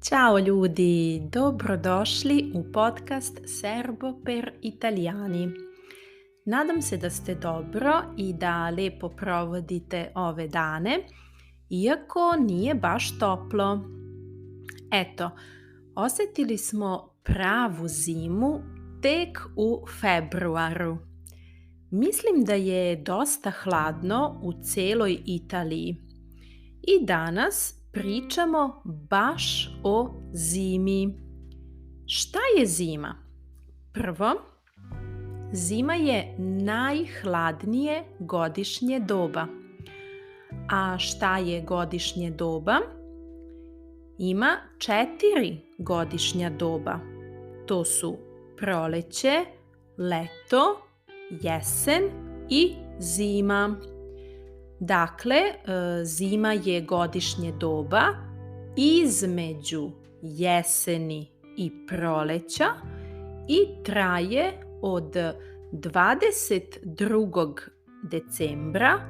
Ciao ljudi, dobrodošli u podcast Serbo per Italiani. Nadam se da ste dobro i da lepo provodite ove dane, iako nije baš toplo. Eto, osjetili smo pravu zimu tek u februaru. Mislim da je dosta hladno u celoj Italiji. I danas pričamo baš o zimi. Šta je zima? Prvo, zima je najhladnije godišnje doba. A šta je godišnje doba? Ima 4 godišnja doba. To su proleće, leto, jesen i zima. Dakle, zima je godišnje doba između jeseni i proleća i traje od 22. decembra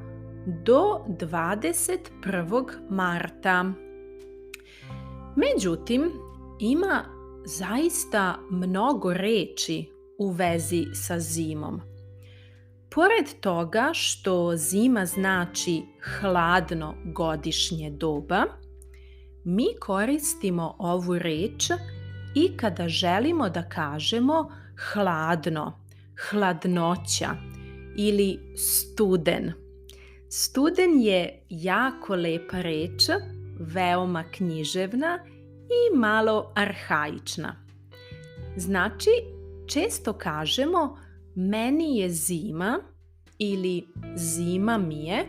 do 21. marta. Međutim, ima zaista mnogo reči u vezi sa zimom. Pored toga što zima znači hladno godišnje doba, mi koristimo ovu reč i kada želimo da kažemo hladno, hladnoća ili studen. Studen je jako lepa reč, veoma književna i malo arhaična. Znači, često kažemo meni je zima ili zima mi je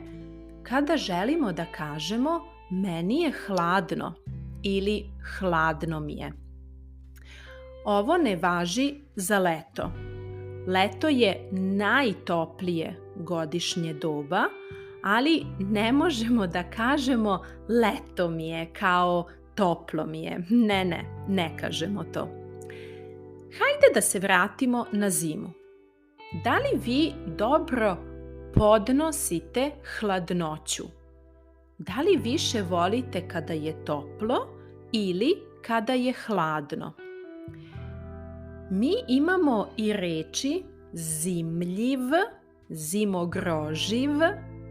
kada želimo da kažemo meni je hladno ili hladno mi je. Ovo ne važi za leto. Leto je najtoplije godišnje doba, ali ne možemo da kažemo leto mi je kao toplo mi je. Ne kažemo to. Hajde da se vratimo na zimu. Da li vi dobro podnosite hladnoću? Da li više volite kada je toplo ili kada je hladno? Mi imamo i reči zimljiv, zimogroživ,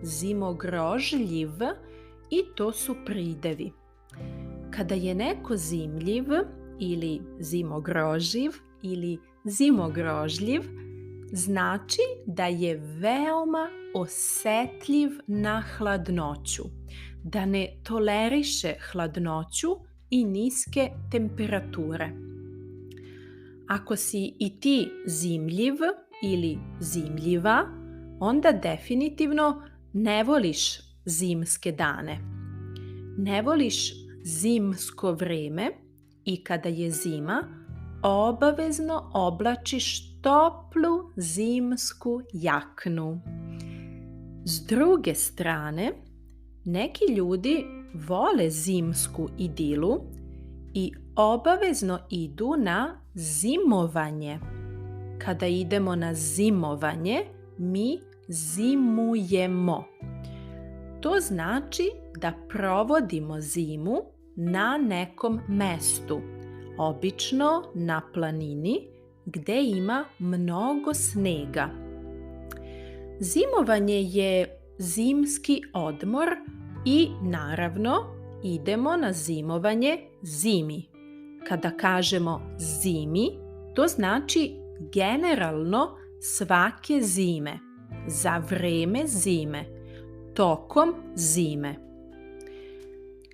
zimogrožljiv i to su pridevi. Kada je neko zimljiv ili zimogroživ ili zimogrožljiv, znači da je veoma osetljiv na hladnoću, da ne toleriše hladnoću i niske temperature. Ako si i ti zimljiv ili zimljiva, onda definitivno ne voliš zimske dane. Ne voliš zimsko vreme i kada je zima, obavezno oblačiš toplu zimsku jaknu. S druge strane, neki ljudi vole zimsku idilu i obavezno idu na zimovanje. Kada idemo na zimovanje, mi zimujemo. To znači da provodimo zimu na nekom mestu, obično na planini, gde ima mnogo snega. Zimovanje je zimski odmor i naravno idemo na zimovanje zimi. Kada kažemo zimi, to znači generalno svake zime, za vreme zime, tokom zime.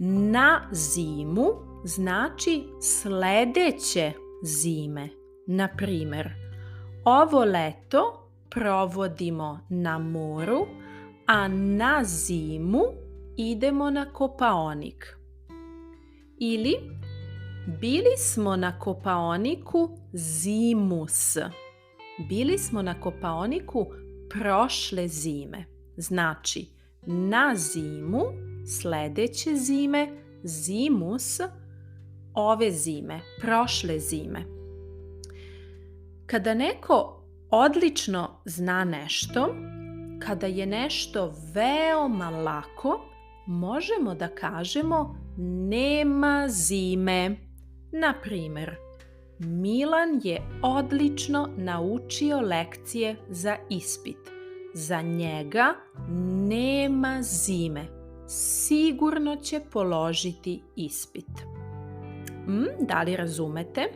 Na zimu znači sledeće zime. Na primer, ovo leto provodimo na moru, a na zimu idemo na Kopaonik. Ili bili smo na Kopaoniku zimus. Bili smo na Kopaoniku prošle zime. Znači, na zimu, sledeće zime, zimus, ove zime, prošle zime. Kada neko odlično zna nešto, kada je nešto veoma lako, možemo da kažemo nema zime. Na primjer, Milan je odlično naučio lekcije za ispit. Za njega nema zime. Sigurno će položiti ispit. Da li razumete?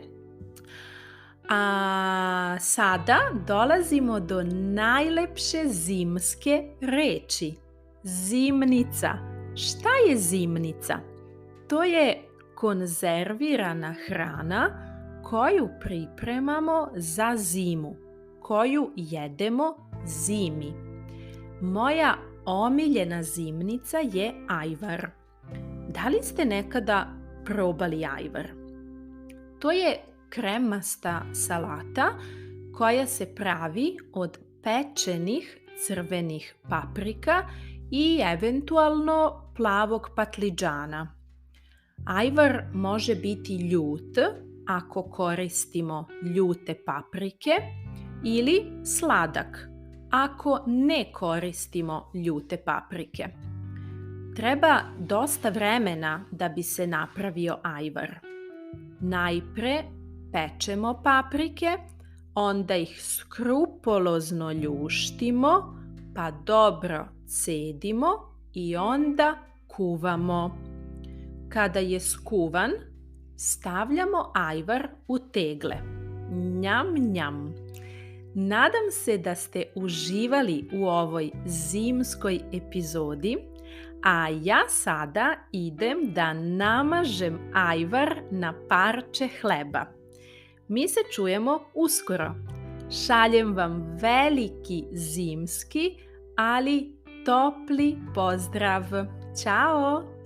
A sada dolazimo do najlepše zimske reči. Zimnica. Šta je zimnica? To je konzervirana hrana koju pripremamo za zimu, koju jedemo zimi. Moja omiljena zimnica je ajvar. Da li ste nekada probali ajvar? To je kremasta salata koja se pravi od pečenih crvenih paprika i eventualno plavog patliđana. Ajvar može biti ljut ako koristimo ljute paprike ili sladak ako ne koristimo ljute paprike. Treba dosta vremena da bi se napravio ajvar. Najpre pečemo paprike, onda ih skrupolozno ljuštimo, pa dobro cedimo i onda kuvamo. Kada je skuvan, stavljamo ajvar u tegle. Njam, njam. Nadam se da ste uživali u ovoj zimskoj epizodi, a ja sada idem da namažem ajvar na parče hleba. Mi se čujemo uskoro. Šaljem vam veliki zimski, ali topli pozdrav. Ćao!